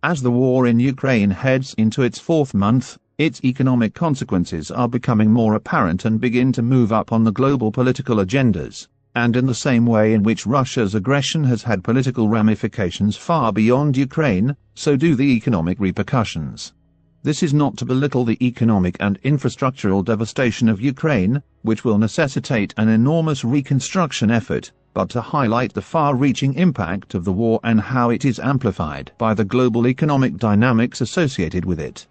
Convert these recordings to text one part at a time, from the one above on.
As the war in Ukraine heads into its fourth month, its economic consequences are becoming more apparent and begin to move up on the global political agendas. And in the same way in which Russia's aggression has had political ramifications far beyond Ukraine, so do the economic repercussions. This is not to belittle the economic and infrastructural devastation of Ukraine, which will necessitate an enormous reconstruction effort, but to highlight the far-reaching impact of the war and how it is amplified by the global economic dynamics associated with it.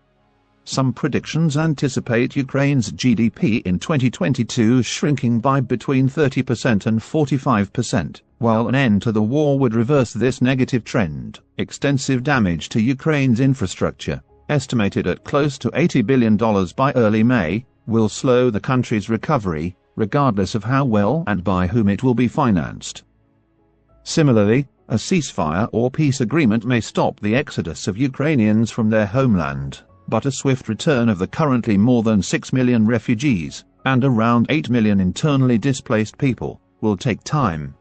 Some predictions anticipate Ukraine's GDP in 2022 shrinking by between 30% and 45%, while an end to the war would reverse this negative trend. Extensive damage to Ukraine's infrastructure, estimated at close to $80 billion by early May, will slow the country's recovery, regardless of how well and by whom it will be financed. Similarly, a ceasefire or peace agreement may stop the exodus of Ukrainians from their homeland, but a swift return of the currently more than 6 million refugees, and around 8 million internally displaced people, will take time.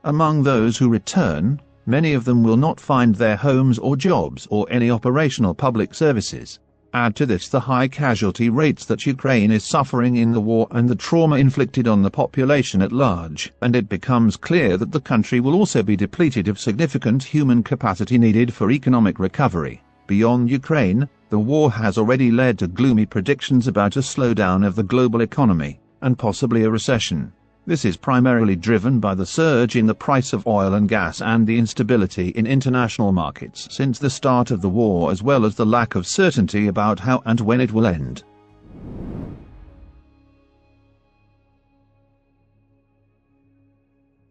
Among those who return, many of them will not find their homes or jobs or any operational public services. Add to this the high casualty rates that Ukraine is suffering in the war and the trauma inflicted on the population at large, and it becomes clear that the country will also be depleted of significant human capacity needed for economic recovery. Beyond Ukraine, the war has already led to gloomy predictions about a slowdown of the global economy, and possibly a recession. This is primarily driven by the surge in the price of oil and gas and the instability in international markets since the start of the war, as well as the lack of certainty about how and when it will end.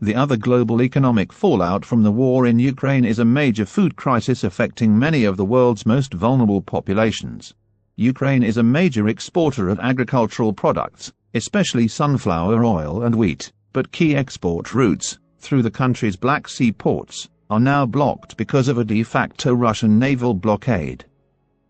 The other global economic fallout from the war in Ukraine is a major food crisis affecting many of the world's most vulnerable populations. Ukraine is a major exporter of agricultural products, especially sunflower oil and wheat, but key export routes, through the country's Black Sea ports, are now blocked because of a de facto Russian naval blockade.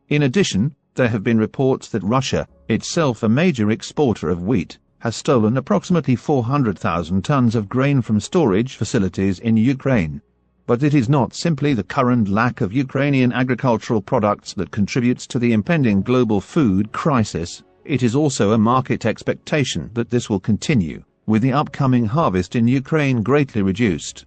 In addition, there have been reports that Russia, itself a major exporter of wheat, has stolen approximately 400,000 tons of grain from storage facilities in Ukraine. But it is not simply the current lack of Ukrainian agricultural products that contributes to the impending global food crisis. It is also a market expectation that this will continue, with the upcoming harvest in Ukraine greatly reduced.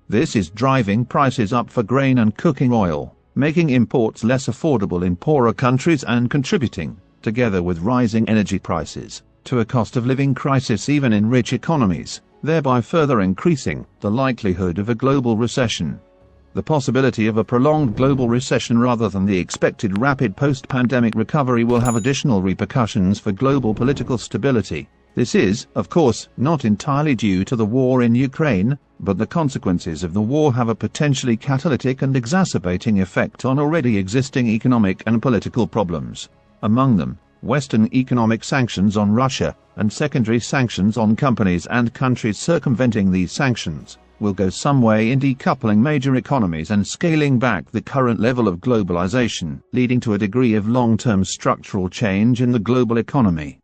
This is driving prices up for grain and cooking oil, making imports less affordable in poorer countries and contributing, together with rising energy prices, to a cost of living crisis even in rich economies, thereby further increasing the likelihood of a global recession. The possibility of a prolonged global recession rather than the expected rapid post-pandemic recovery will have additional repercussions for global political stability. This is, of course, not entirely due to the war in Ukraine, but the consequences of the war have a potentially catalytic and exacerbating effect on already existing economic and political problems. Among them, Western economic sanctions on Russia, and secondary sanctions on companies and countries circumventing these sanctions, will go some way in decoupling major economies and scaling back the current level of globalization, leading to a degree of long-term structural change in the global economy.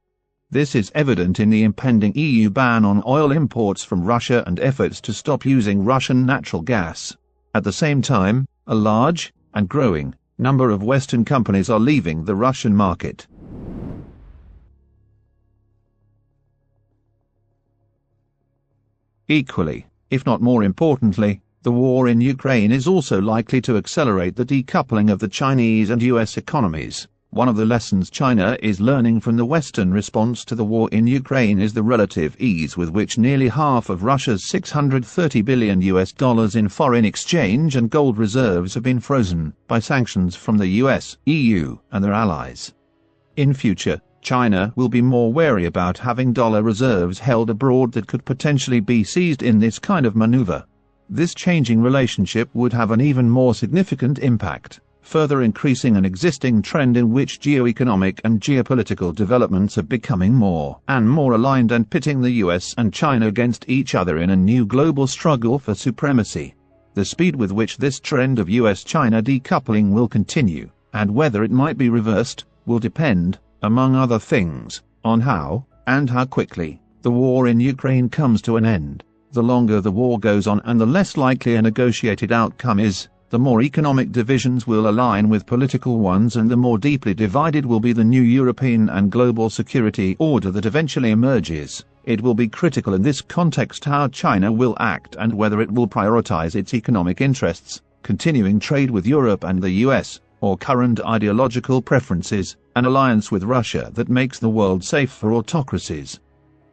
This is evident in the impending EU ban on oil imports from Russia and efforts to stop using Russian natural gas. At the same time, a large, and growing, number of Western companies are leaving the Russian market. Equally, if not more importantly, the war in Ukraine is also likely to accelerate the decoupling of the Chinese and US economies. One of the lessons China is learning from the Western response to the war in Ukraine is the relative ease with which nearly half of Russia's $630 billion in foreign exchange and gold reserves have been frozen by sanctions from the US, EU, and their allies. In future, China will be more wary about having dollar reserves held abroad that could potentially be seized in this kind of maneuver. This changing relationship would have an even more significant impact, further increasing an existing trend in which geoeconomic and geopolitical developments are becoming more and more aligned and pitting the US and China against each other in a new global struggle for supremacy. The speed with which this trend of US-China decoupling will continue, and whether it might be reversed, will depend, among other things, on how, and how quickly, the war in Ukraine comes to an end. The longer the war goes on and the less likely a negotiated outcome is, The more economic divisions will align with political ones, and the more deeply divided will be the new European and global security order that eventually emerges. It will be critical in this context how China will act and whether it will prioritize its economic interests, continuing trade with Europe and the US, or current ideological preferences, an alliance with Russia that makes the world safe for autocracies.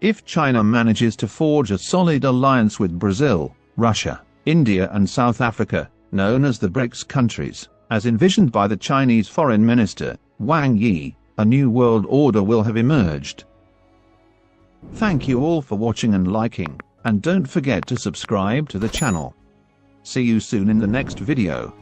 If China manages to forge a solid alliance with Brazil, Russia, India and South Africa, known as the BRICS countries, as envisioned by the Chinese Foreign Minister, Wang Yi, a new world order will have emerged. Thank you all for watching and liking, and don't forget to subscribe to the channel. See you soon in the next video.